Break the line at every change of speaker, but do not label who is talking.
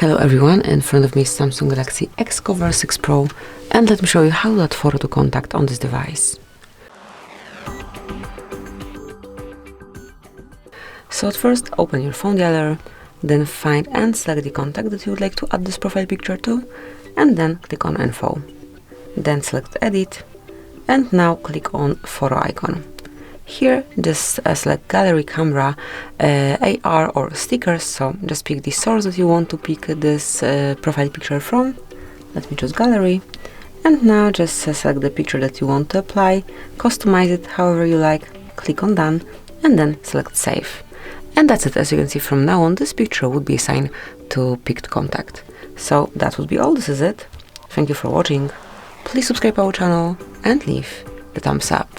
Hello everyone, in front of me is Samsung Galaxy Xcover 6 Pro, and let me show you how to add photo to contact on this device. So at first open your phone dialer, then find and select the contact that you would like to add this profile picture to, and then click on Info. Then select Edit, and now click on Photo icon. Here just select Gallery, Camera, AR or Stickers, so just pick the source that you want to pick this profile picture from. Let me choose Gallery, and now just select the picture that you want to apply, customize it however you like, click on Done, and then select Save. And that's it. As you can see, from now on this picture would be assigned to picked contact. So that would be all. This is it. Thank you for watching. Please subscribe our channel and leave the thumbs up.